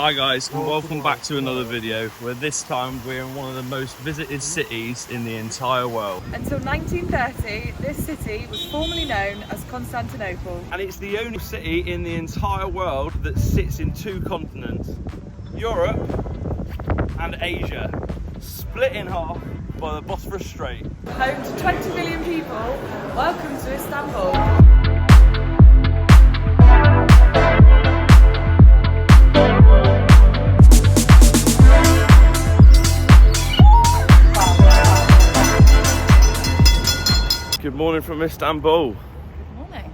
Hi guys, and welcome back to another video where this time we're in one of the most visited cities in the entire world. Until 1930, this city was formerly known as Constantinople. And it's the only city in the entire world that sits in two continents, Europe and Asia, split in half by the Bosphorus Strait. Home to 20 million people, welcome to Istanbul. Good morning from Istanbul. Good morning.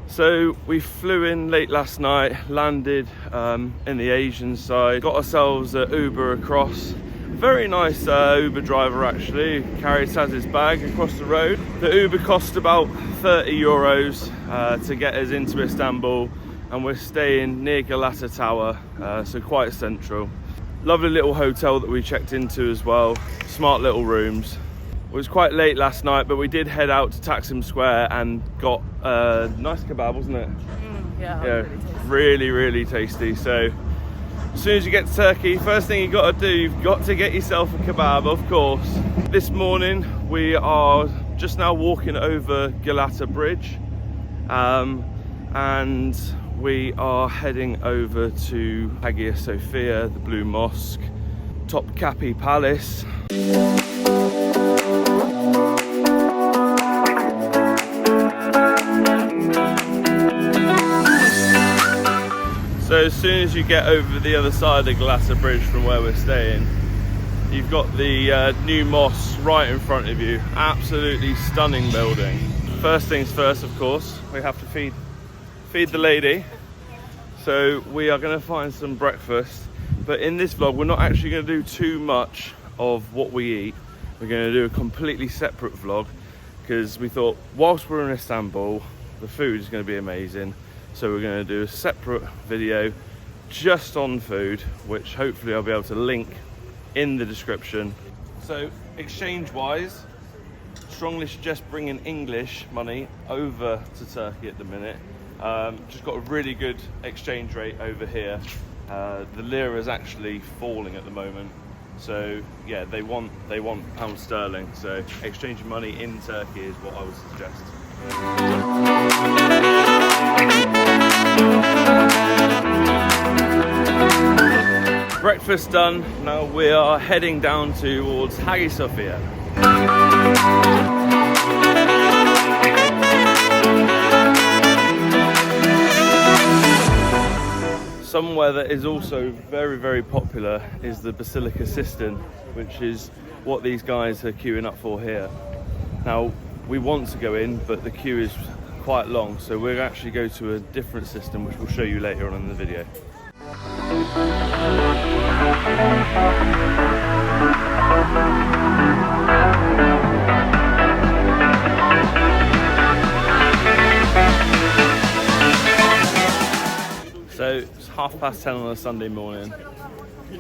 So we flew in late last night, landed in the Asian side, got ourselves an Uber across. Very nice Uber driver actually, carried Saz's bag across the road. The Uber cost about 30 euros to get us into Istanbul, and we're staying near Galata Tower, so quite central. Lovely little hotel that we checked into as well, smart little rooms. It was quite late last night, but we did head out to Taksim Square and got a nice kebab, wasn't it? Yeah, really tasty. So as soon as you get to Turkey, first thing you got to do, you've got to get yourself a kebab, of course. This morning we are just now walking over Galata Bridge, and we are heading over to Hagia Sophia, the Blue Mosque, Topkapi Palace. So as soon as you get over the other side of Galata Bridge from where we're staying, you've got the new mosque right in front of you. Absolutely stunning building. First things first, of course, we have to feed the lady. So we are going to find some breakfast. But in this vlog, we're not actually going to do too much of what we eat. We're going to do a completely separate vlog because we thought whilst we're in Istanbul, the food is going to be amazing. So we're going to do a separate video just on food, which hopefully I'll be able to link in the description. So exchange wise, strongly suggest bringing English money over to Turkey at the minute. Just got a really good exchange rate over here. The lira is actually falling at the moment. So yeah, they want pound sterling. So exchanging money in Turkey is what I would suggest. Breakfast done, now we are heading down towards Hagia Sophia. Somewhere that is also very popular is the Philoxenos Cistern, which is what these guys are queuing up for here. Now we want to go in, but the queue is quite long, so we'll actually go to a different system which we'll show you later on in the video. So it's 10:30 on a Sunday morning,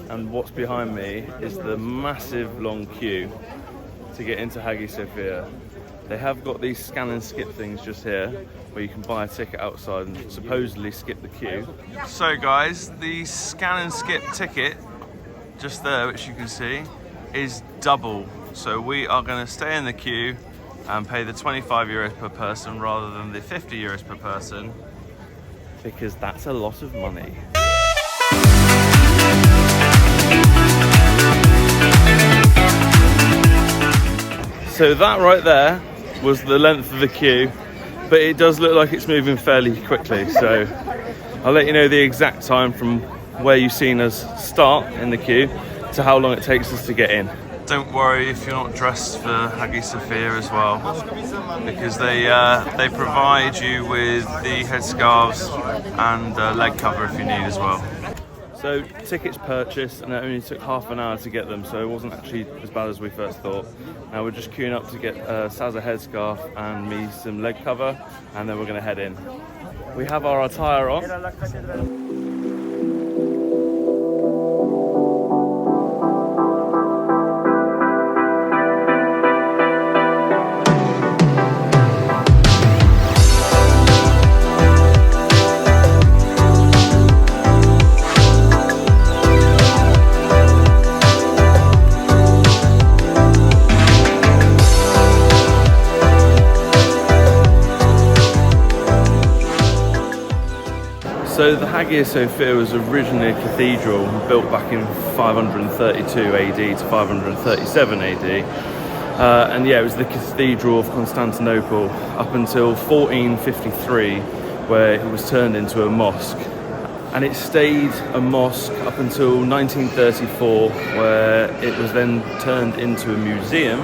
and what's behind me is the massive long queue to get into Hagia Sophia. They have got these scan and skip things just here where you can buy a ticket outside and supposedly skip the queue. So guys, the scan and skip ticket just there, which you can see, is double. So we are going to stay in the queue and pay the 25 euros per person rather than the 50 euros per person, because that's a lot of money. So that right there was the length of the queue, but it does look like it's moving fairly quickly. So I'll let you know the exact time from where you've seen us start in the queue to how long it takes us to get in. Don't worry if you're not dressed for Hagia Sophia as well, because they provide you with the headscarves and leg cover if you need as well. So tickets purchased, and it only took half an hour to get them, so it wasn't actually as bad as we first thought. Now we're just queuing up to get Saz a headscarf and me some leg cover, and then we're going to head in. We have our attire on. So the Hagia Sophia was originally a cathedral built back in 532 AD to 537 AD. And yeah, it was the Cathedral of Constantinople up until 1453, where it was turned into a mosque. And it stayed a mosque up until 1934, where it was then turned into a museum.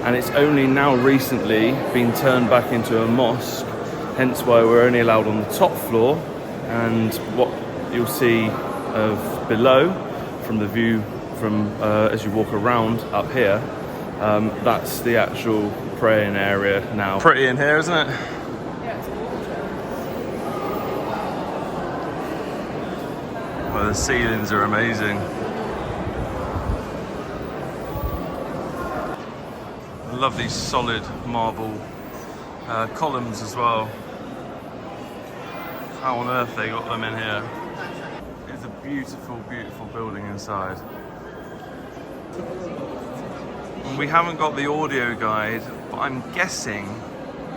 And it's only now recently been turned back into a mosque, hence why we're only allowed on the top floor. And what you'll see of below from the view from as you walk around up here, that's the actual praying area now. Pretty in here, isn't it? Yeah, it's gorgeous. Well, the ceilings are amazing. Lovely solid marble columns as well. How on earth they got them in here? It's a beautiful, beautiful building inside. We haven't got the audio guide, but I'm guessing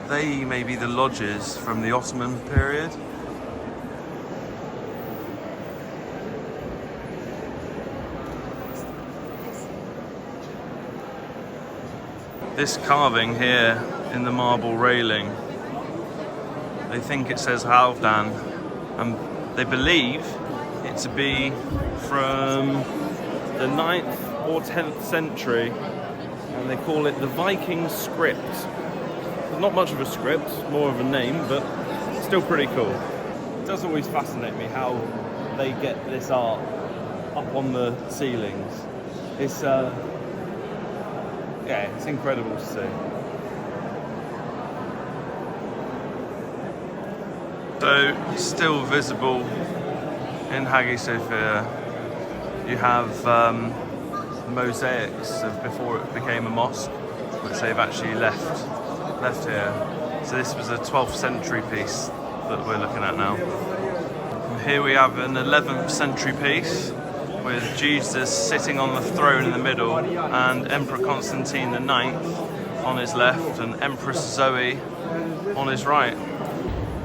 they may be the lodges from the Ottoman period. This carving here in the marble railing, they think it says Halfdan, and they believe it to be from the 9th or 10th century, and they call it the Viking script. There's not much of a script, more of a name, but still pretty cool. It does always fascinate me how they get this art up on the ceilings. It's yeah, it's incredible to see. So, still visible in Hagia Sophia, you have mosaics of before it became a mosque, which they've actually left here. So this was a 12th century piece that we're looking at now. And here we have an 11th century piece with Jesus sitting on the throne in the middle, and Emperor Constantine IX on his left and Empress Zoe on his right.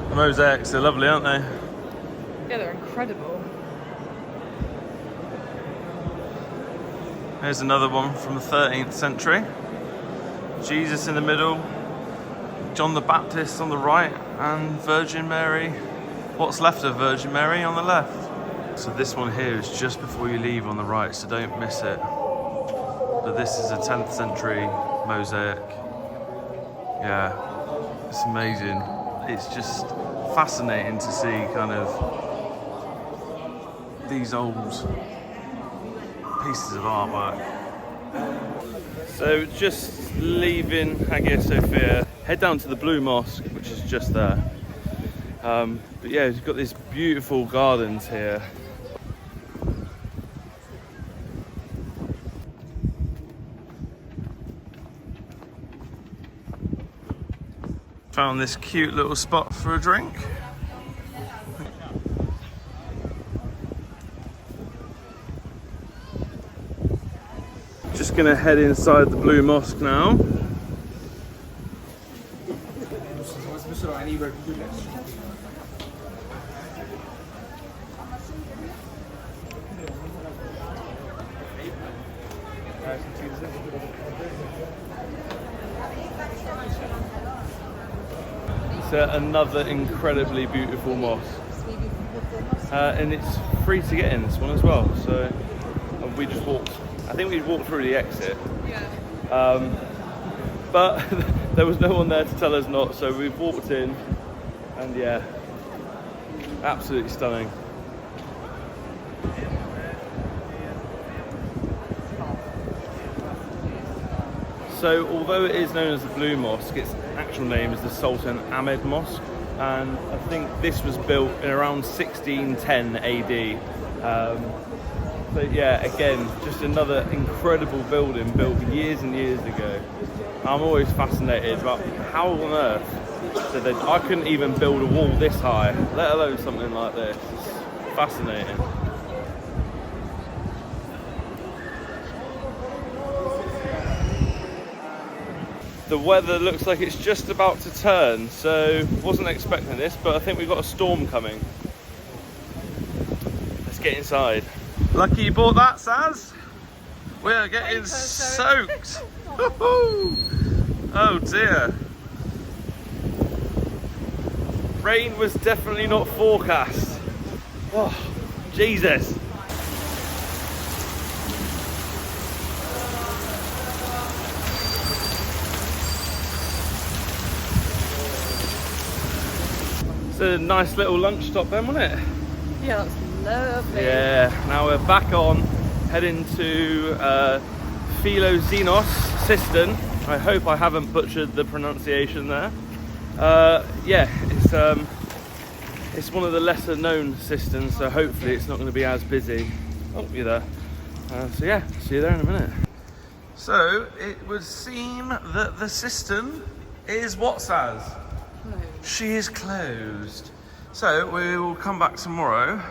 The mosaics are lovely, aren't they? Yeah, they're incredible. Here's another one from the 13th century. Jesus in the middle, John the Baptist on the right, and Virgin Mary, what's left of Virgin Mary, on the left. So this one here is just before you leave on the right, so don't miss it. But this is a 10th century mosaic. Yeah, it's amazing. It's just fascinating to see kind of these old pieces of artwork. So just leaving Hagia Sophia, head down to the Blue Mosque, which is just there. But yeah, you've got these beautiful gardens here. Found this cute little spot for a drink. Just gonna head inside the Blue Mosque now. It's another incredibly beautiful mosque, and it's free to get in this one as well. So we just walked. I think we walked through the exit. Yeah. But there was no one there to tell us not, so we've walked in, and yeah, absolutely stunning. So although it is known as the Blue Mosque, its actual name is the Sultan Ahmed Mosque, and I think this was built in around 1610 AD. So yeah, again, just another incredible building built years and years ago. I'm always fascinated about how on earth did they, I couldn't even build a wall this high, let alone something like this. It's fascinating. The weather looks like it's just about to turn, so wasn't expecting this, but I think we've got a storm coming. Let's get inside. Lucky you bought that, Saz. We are getting soaked. Oh dear. Rain was definitely not forecast. Oh, Jesus. It's a nice little lunch stop then, wasn't it? Yeah, that's lovely. Yeah, now we're back on, heading to Philoxenos Cistern. I hope I haven't butchered the pronunciation there. Yeah, it's one of the lesser known cisterns, so hopefully it's not going to be as busy. Oh, you're there. So yeah, see you there in a minute. So it would seem that the cistern is what, Saz? She is closed. So we will come back tomorrow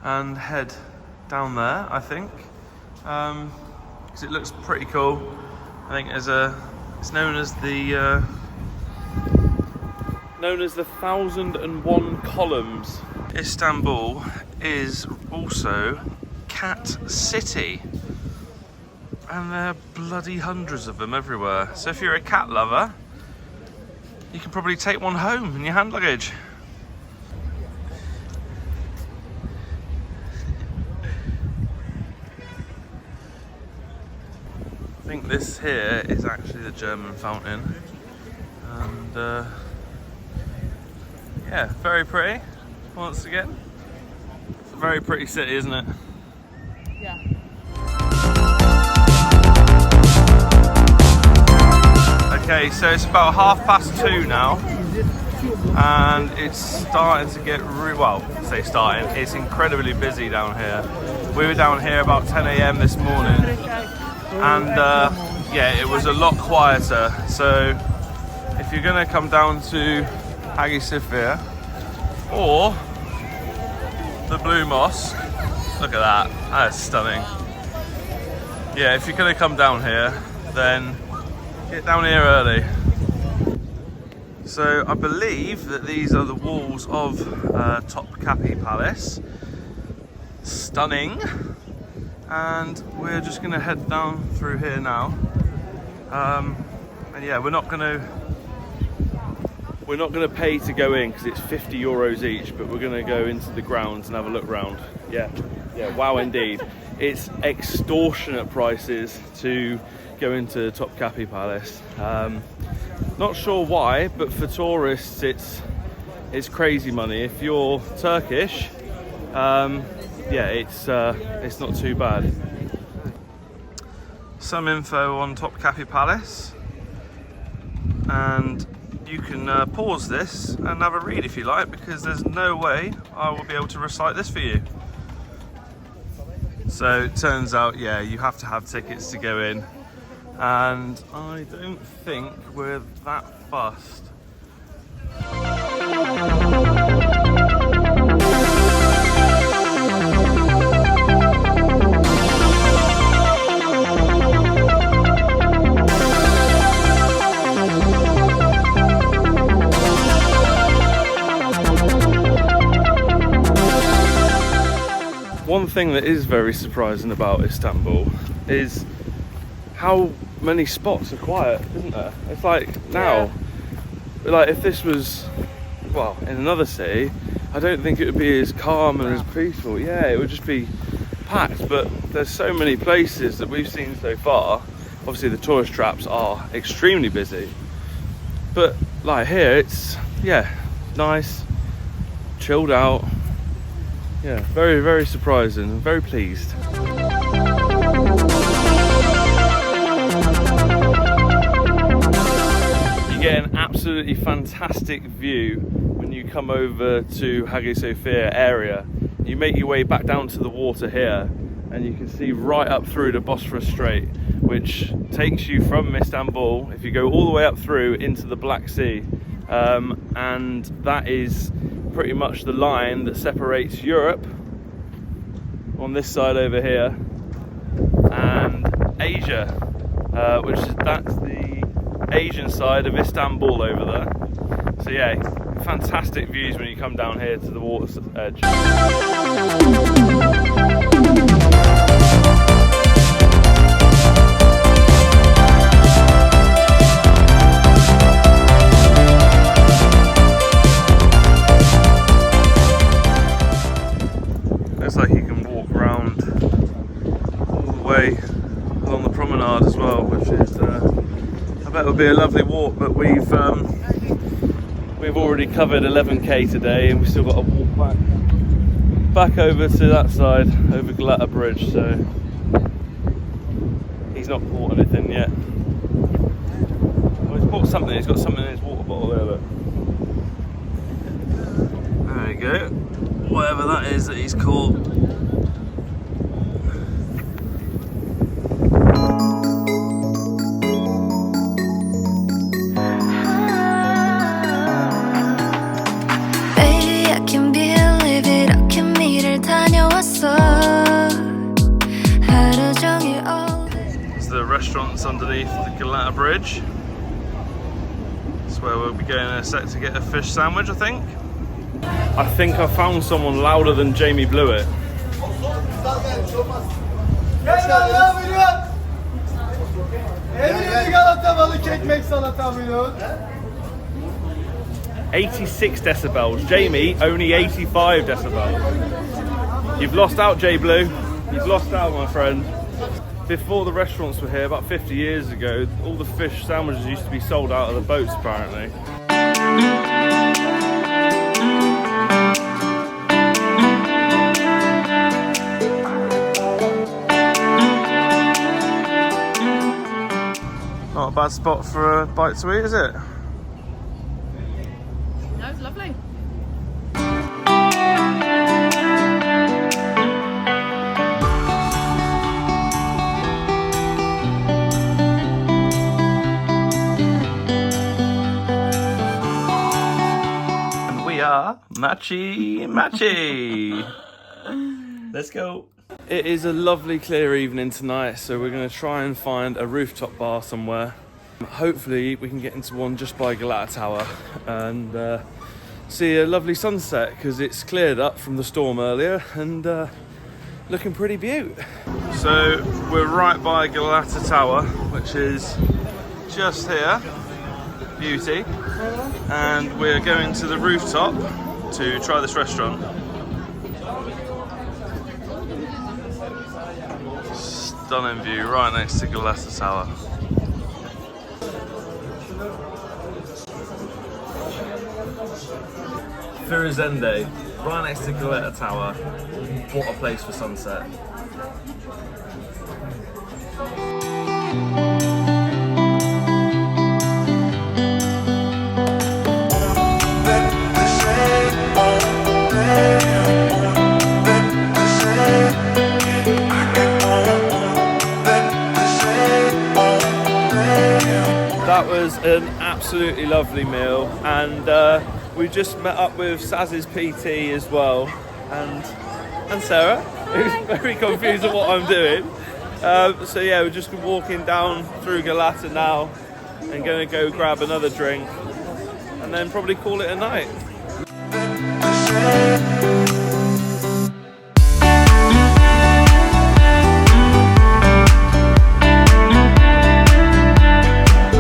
and head down there, I think, because it looks pretty cool. I think it's known as the 1001 columns. Istanbul is also cat city, and there are bloody hundreds of them everywhere. So if you're a cat lover, you can probably take one home in your hand luggage. I think this here is actually the German fountain, and yeah, very pretty once again. It's a very pretty city, isn't it? Yeah. Okay, so it's about 2:30 now, and it's starting to get it's incredibly busy down here. We were down here about 10 AM this morning, and yeah, it was a lot quieter. So if you're going to come down to Hagia Sophia or the Blue Mosque, look at that, that's stunning. Yeah, if you're going to come down here, then get down here early. So I believe that these are the walls of Topkapi Palace. Stunning. And we're just going to head down through here now. And yeah, we're not going to pay to go in because it's 50 euros each, but we're going to go into the grounds and have a look round. Yeah, wow indeed. It's extortionate prices to go into Topkapi Palace. Not sure why, but for tourists it's crazy money. If you're Turkish, yeah, it's not too bad. Some info on Topkapi Palace, and you can pause this and have a read if you like, because there's no way I will be able to recite this for you. So it turns out, yeah, you have to have tickets to go in, and I don't think we're that fussed. One thing that is very surprising about Istanbul is how many spots are quiet, isn't there? It's like now, like if this was, well, in another city, I don't think it would be as calm and as peaceful. Yeah, it would just be packed, but there's so many places that we've seen so far. Obviously the tourist traps are extremely busy, but like here it's, yeah, nice, chilled out. Yeah, very, very surprising. I'm very pleased. You get an absolutely fantastic view when you come over to Hagia Sophia area. You make your way back down to the water here, and you can see right up through the Bosphorus Strait, which takes you from Istanbul, if you go all the way up through, into the Black Sea. And that is pretty much the line that separates Europe on this side over here and Asia, that's the Asian side of Istanbul over there. So yeah, fantastic views when you come down here to the water's edge. looks like you can walk around all the way along the promenade as well, which is I bet it'll be a lovely walk. But we've already covered 11k today, and we've still got to walk back over to that side over Galata Bridge. So he's not bought anything yet. Well, he's bought something. He's got something in his water bottle there. Look. There we go. Whatever that is that he's caught. Restaurants underneath the Galata Bridge. That's where we'll be going in a sec to get a fish sandwich, I think. I think I found someone louder than Jamie Blewett. 86 decibels. Jamie, only 85 decibels. You've lost out, J Blue. You've lost out, my friend. Before the restaurants were here, about 50 years ago, all the fish sandwiches used to be sold out of the boats, apparently. Not a bad spot for a bite to eat, is it? No, it's lovely. Matchy. Let's go. It is a lovely clear evening tonight, so we're going to try and find a rooftop bar somewhere. Hopefully we can get into one just by Galata Tower and see a lovely sunset, because it's cleared up from the storm earlier and looking pretty beaut. So we're right by Galata Tower, which is just here. Beauty. And we're going to the rooftop to try this restaurant. Stunning view right next to Galata Tower. Firizende, right next to Galata Tower. What a place for sunset. That was an absolutely lovely meal, and we just met up with Saz's PT as well, and Sarah, who's very confused at what I'm doing. So yeah, we're just walking down through Galata now and going to go grab another drink and then probably call it a night.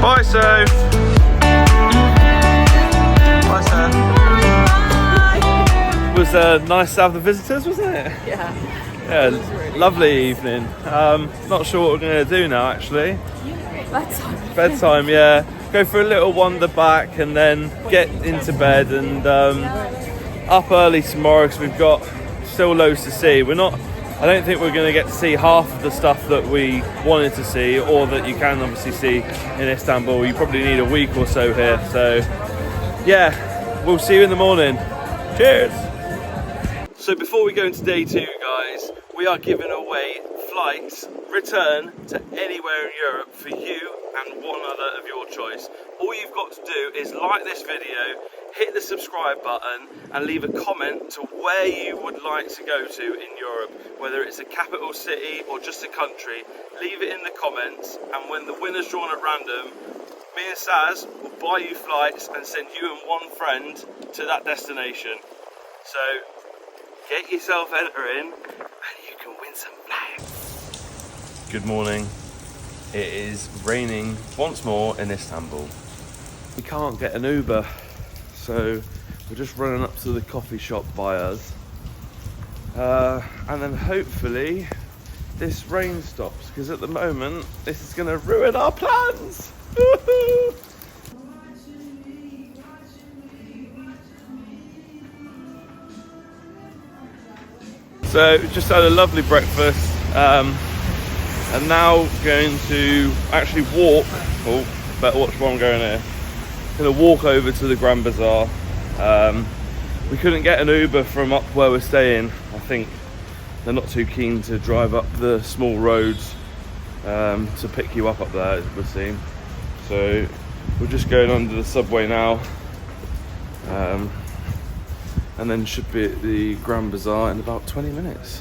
Bye, Soph. Bye, Soph. Bye. Was nice to have the visitors, wasn't it? Yeah. Yeah, really lovely evening. Not sure what we're going to do now, actually. Bedtime. Bedtime, yeah. Go for a little wander back and then get into bed and up early tomorrow, because we've got still loads to see. I don't think we're going to get to see half of the stuff that we wanted to see, or that you can obviously see in Istanbul. You probably need a week or so here. So yeah, we'll see you in the morning. Cheers. So before we go into day 2, guys, we are giving away flights return to anywhere in Europe for you and one other of your choice. All you've got to do is like this video, hit the subscribe button and leave a comment to where you would like to go to in Europe, whether it's a capital city or just a country. Leave it in the comments, and when the winner's drawn at random, me and Saz will buy you flights and send you and one friend to that destination. So get yourself entering and you can win some flags. Good morning. It is raining once more in Istanbul. We can't get an Uber, so we're just running up to the coffee shop by us and then hopefully this rain stops, because at the moment this is going to ruin our plans. So just had a lovely breakfast, and now going to actually walk. Oh, better watch where I'm going here. Going to walk over to the Grand Bazaar. We couldn't get an Uber from up where we're staying. I think they're not too keen to drive up the small roads to pick you up there, it would seem. So we're just going under the subway now, and then should be at the Grand Bazaar in about 20 minutes.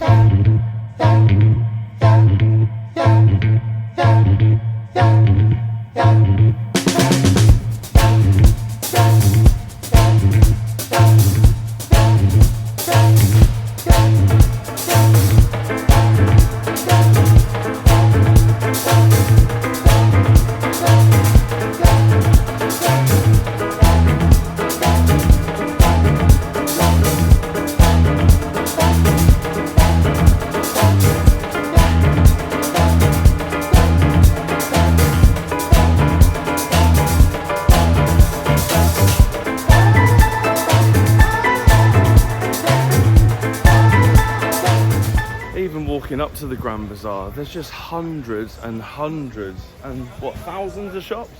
Walking up to the Grand Bazaar, there's just hundreds and hundreds and thousands of shops?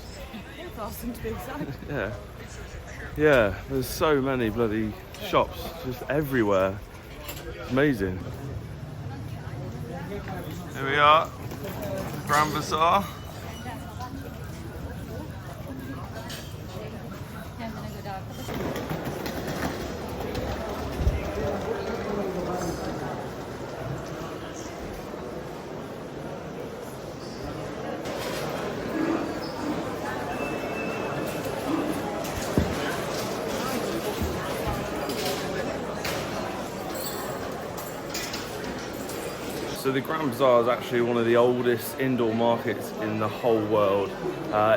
1,000 to be exact. Yeah, there's so many bloody shops just everywhere. It's amazing. Here we are, Grand Bazaar. So the Grand Bazaar is actually one of the oldest indoor markets in the whole world.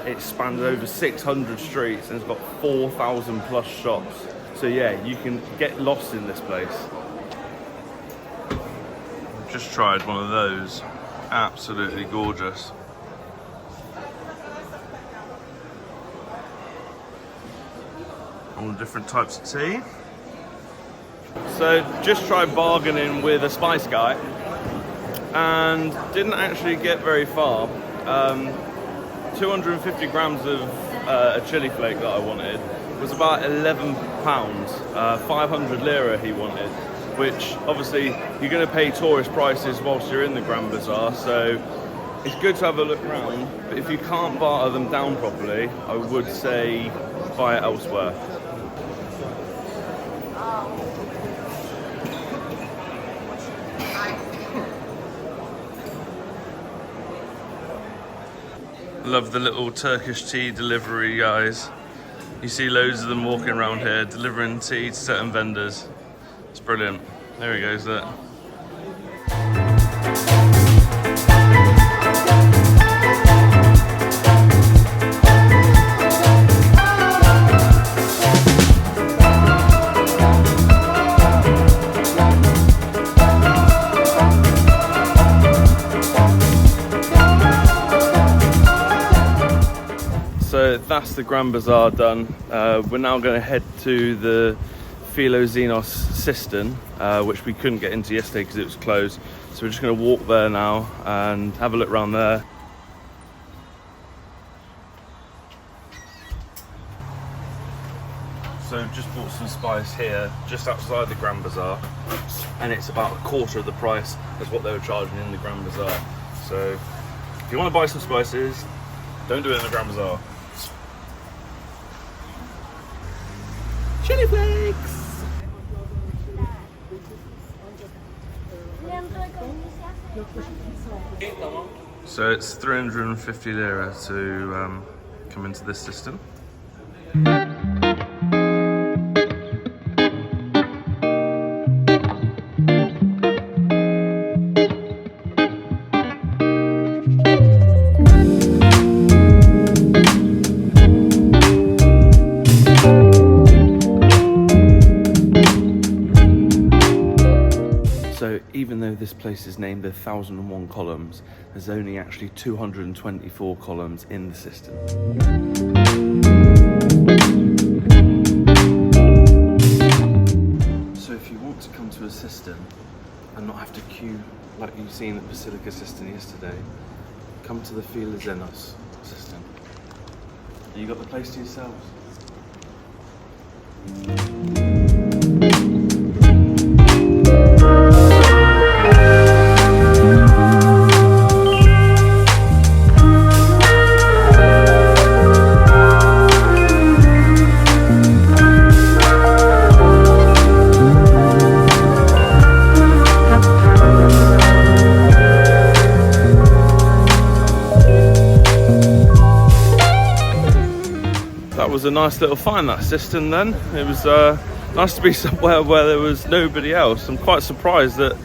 It spans over 600 streets and it's got 4,000 plus shops. So yeah, you can get lost in this place. Just tried one of those. Absolutely gorgeous. All the different types of tea. So just tried bargaining with a spice guy and didn't actually get very far. 250 grams of a chili flake that I wanted was about £11, 500 lira he wanted, which obviously you're going to pay tourist prices whilst you're in the Grand Bazaar, so it's good to have a look around, but if you can't barter them down properly, I would say buy it elsewhere. Love the little Turkish tea delivery guys. You see loads of them walking around here delivering tea to certain vendors. It's brilliant. There he goes there. So that's the Grand Bazaar done. We're now going to head to the Philoxenos Cistern, which we couldn't get into yesterday because it was closed. So we're just going to walk there now and have a look around there. So just bought some spice here, just outside the Grand Bazaar, and it's about a quarter of the price as what they were charging in the Grand Bazaar. So if you want to buy some spices, don't do it in the Grand Bazaar. Chili flakes! So it's 350 lira to come into this system. this place is named the 1001 columns, there's only actually 224 columns in the cistern. So if you want to come to a cistern and not have to queue like you've seen at Basilica Cistern yesterday, come to the Philoxenos Cistern. You got the place to yourselves. That was a nice little find, that cistern then. It was nice to be somewhere where there was nobody else. I'm quite surprised that,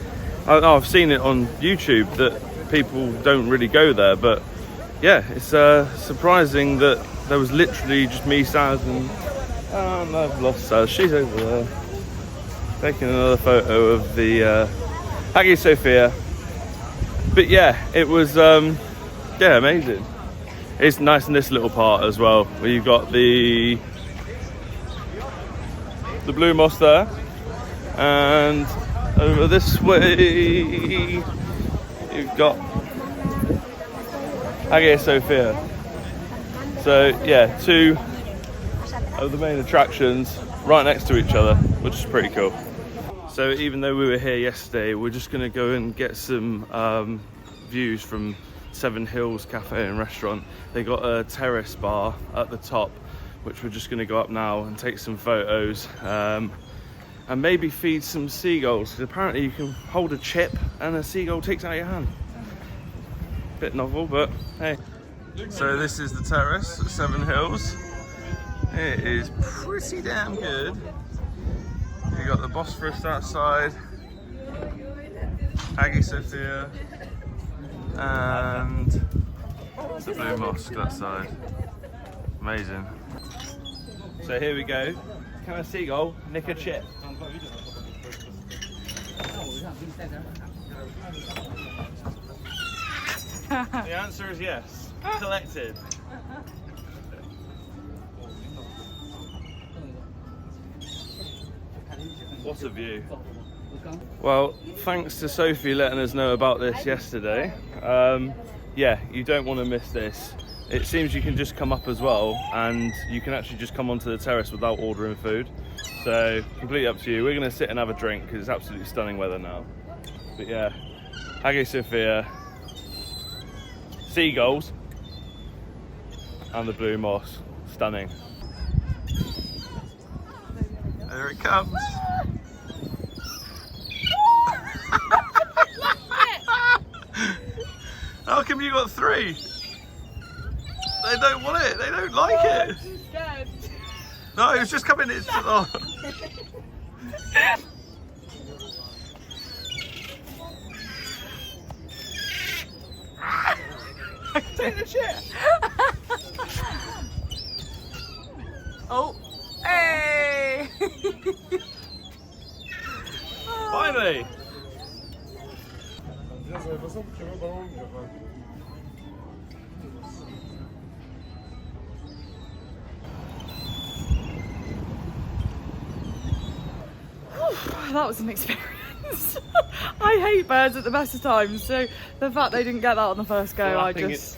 I've seen it on YouTube that people don't really go there, but yeah, it's surprising that there was literally just me, Saz, and I've lost Saz. She's over there taking another photo of the Hagia Sophia. But yeah, it was yeah, amazing. It's nice in this little part as well, where you've got the Blue Mosque there, and over this way you've got Hagia Sophia. So yeah, two of the main attractions right next to each other, which is pretty cool. So even though we were here yesterday, we're just going to go and get some views from Seven Hills Cafe and Restaurant. They got a terrace bar at the top, which we're just going to go up now and take some photos, and maybe feed some seagulls, because apparently you can hold a chip and a seagull takes out your hand. Bit novel, but hey. So this is the terrace at Seven Hills. It is pretty damn good. You got the Bosphorus outside, Hagia Sophia, and the Blue Mosque that side. Amazing. So here we go. Can a seagull nick a chip? The answer is yes. Collected. What a view. Well, thanks to Sophie letting us know about this yesterday. Yeah, you don't want to miss this. It seems you can just come up as well, and you can actually just come onto the terrace without ordering food. So, completely up to you. We're going to sit and have a drink because it's absolutely stunning weather now. But yeah, Hagia Sophia, seagulls, and the Blue Mosque. Stunning. There it comes. How come you got three? They don't want it. They don't like it. No, it was just coming. It's oh. Take the shit. Oh, hey! Finally. That was an experience. I hate birds at the best of times, so the fact they didn't get that on the first go,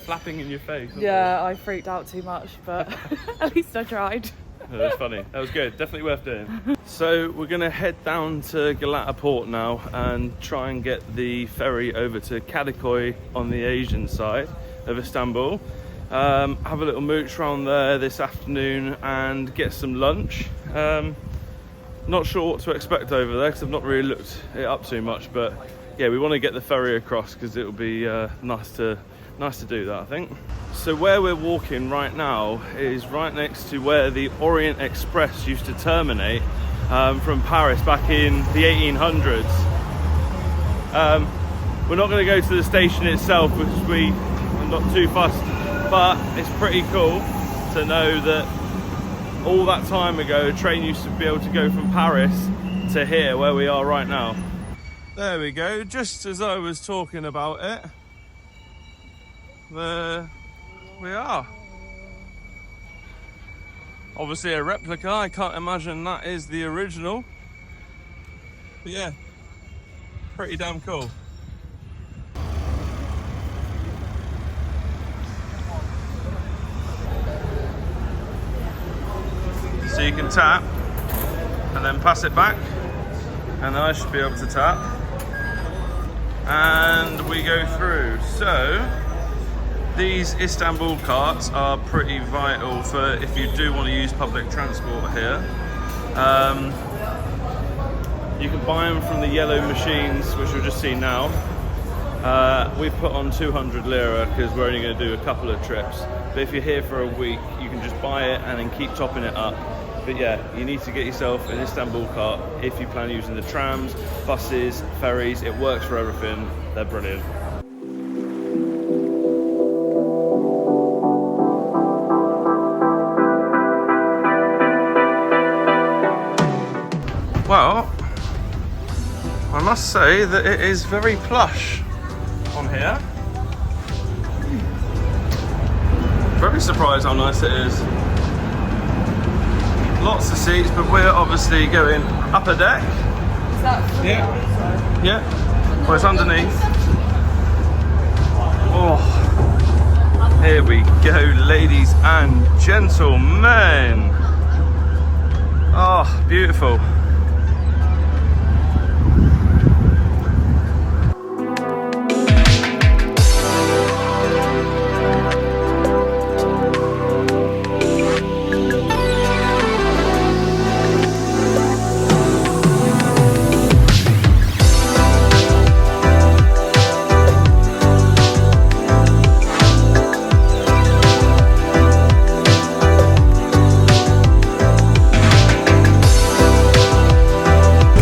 flapping in your face. Yeah, I freaked out too much, but at least I tried. That was funny. That was good. Definitely worth doing. So we're going to head down to Galata Port now and try and get the ferry over to Kadıköy on the Asian side of Istanbul. Have a little mooch around there this afternoon and get some lunch. Not sure what to expect over there because I've not really looked it up too much, but yeah, we want to get the ferry across because it'll be nice to do that, I think. So where we're walking right now is right next to where the Orient Express used to terminate from Paris back in the 1800s. We're not going to go to the station itself because we're not too fussed, but it's pretty cool to know that all that time ago a train used to be able to go from Paris to here where we are right now. There we go, just as I was talking about it, there we are. Obviously a replica, I can't imagine that is the original. But yeah, pretty damn cool. So you can tap and then pass it back, and I should be able to tap. And we go through. So these Istanbul carts are pretty vital for if you do want to use public transport here. You can buy them from the yellow machines, which we'll just see now. We've put on 200 lira because we're only going to do a couple of trips. But if you're here for a week, you can just buy it and then keep topping it up. But yeah, you need to get yourself an Istanbul cart if you plan using the trams, buses, ferries. It works for everything. They're brilliant. Well, I must say that it is very plush on here. Very surprised how nice it is. Lots of seats, but we're obviously going upper deck. Is that Yeah. Well, it's underneath. Oh, here we go, ladies and gentlemen. Oh, beautiful.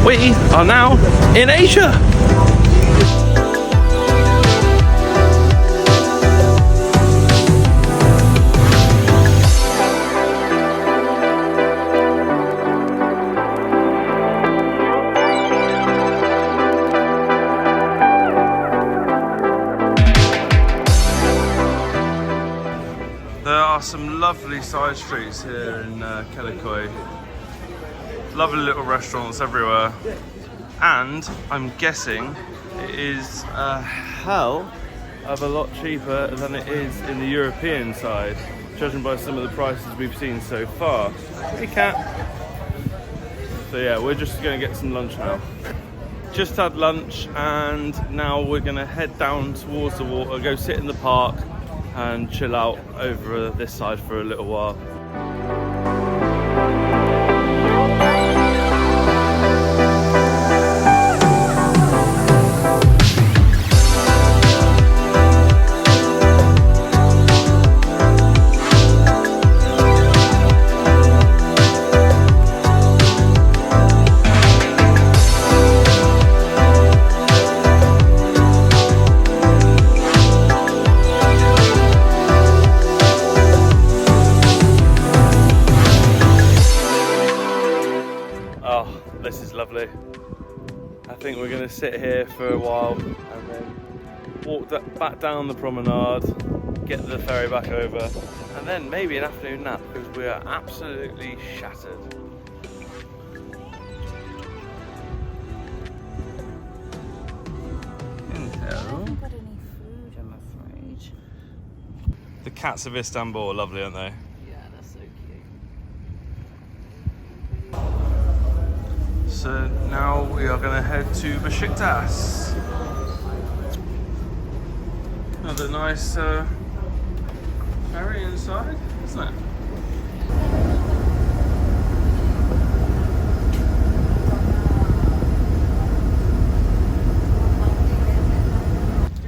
We are now in Asia. There are some lovely side streets here in Kelikoy. Lovely little restaurants everywhere, and I'm guessing it is a hell of a lot cheaper than it is in the European side, judging by some of the prices we've seen so far. Hey cat! So yeah, we're just going to get some lunch now. Just had lunch and now we're going to head down towards the water, go sit in the park and chill out over this side for a little while. I think we're going to sit here for a while and then walk back down the promenade, get the ferry back over, and then maybe an afternoon nap because we are absolutely shattered. I haven't got any food, I'm afraid. The cats of Istanbul are lovely, aren't they? Yeah, they're so cute. So now we are going to head to Besiktas. Another nice ferry inside, isn't it?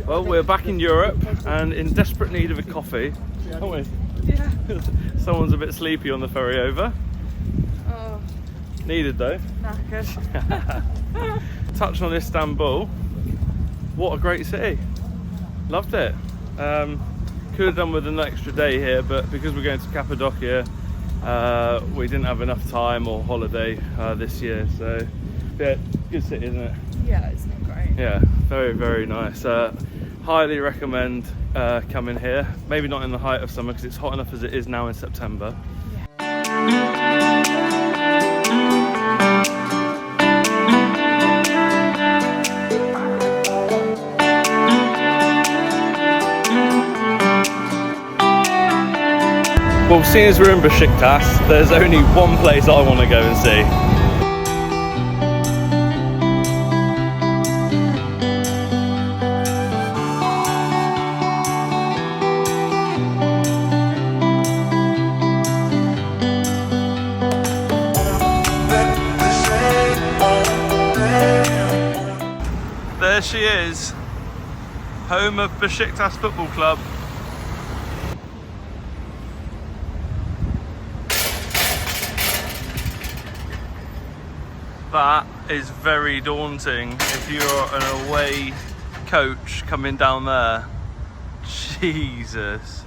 Well, we're back in Europe and in desperate need of a coffee, aren't we? Yeah. Someone's a bit sleepy on the ferry over. Oh, Needed though. knackered. Touch on Istanbul. What a great city. Loved it. Could have done with an extra day here, but because we're going to Cappadocia, we didn't have enough time or holiday this year. So, yeah, good city, isn't it? Yeah, isn't it great? Yeah, very, very nice. Highly recommend coming here. Maybe not in the height of summer because it's hot enough as it is now in September. Well, seeing as we're in Besiktas, there's only one place I want to go and see. There she is, home of Besiktas Football Club. That is very daunting if you're an away coach coming down there. Jesus.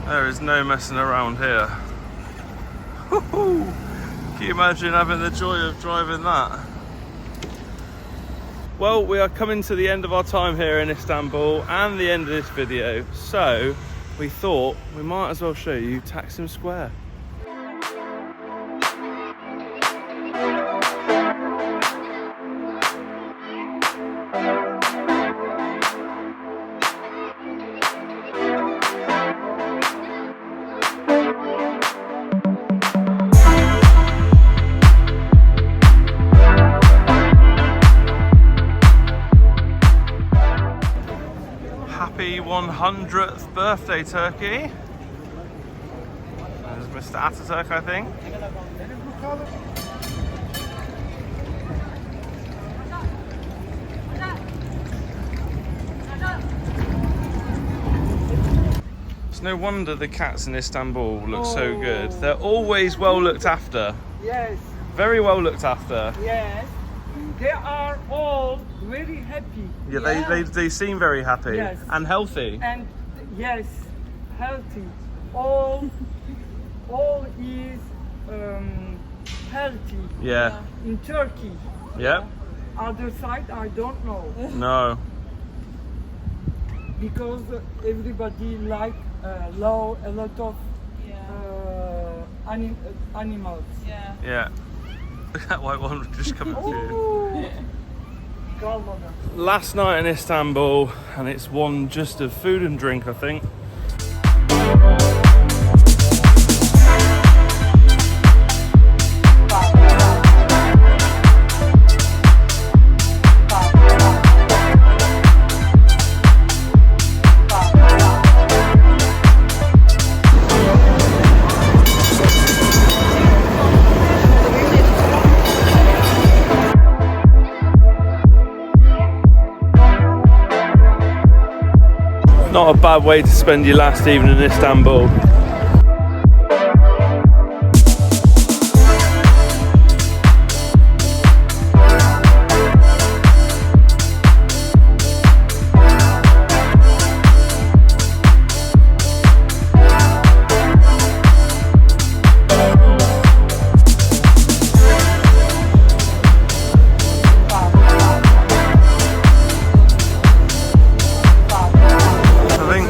There is no messing around here. Woo-hoo. Can you imagine having the joy of driving that? Well, we are coming to the end of our time here in Istanbul and the end of this video, so we thought we might as well show you Taksim Square. Happy 100th birthday, Turkey. There's Mr. Ataturk, I think. It's no wonder the cats in Istanbul look so good. They're always well looked after. Yes, Very well looked after. yes. They are all very happy. Yeah, they seem very happy. Yes. And healthy. And yes, healthy. All is healthy Yeah. in Turkey. Yep. Other side, I don't know, No. because everybody like love a lot of animals. Yeah. Look at that white one just coming through. Ooh. Galata. Last night in Istanbul, and it's one just of food and drink, I think. Not a bad way to spend your last evening in Istanbul.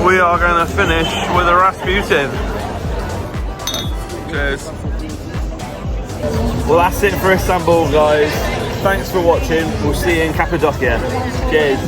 We are going to finish with a Rasputin. Cheers. Well, that's it for Istanbul, guys. Thanks for watching. We'll see you in Cappadocia. Cheers.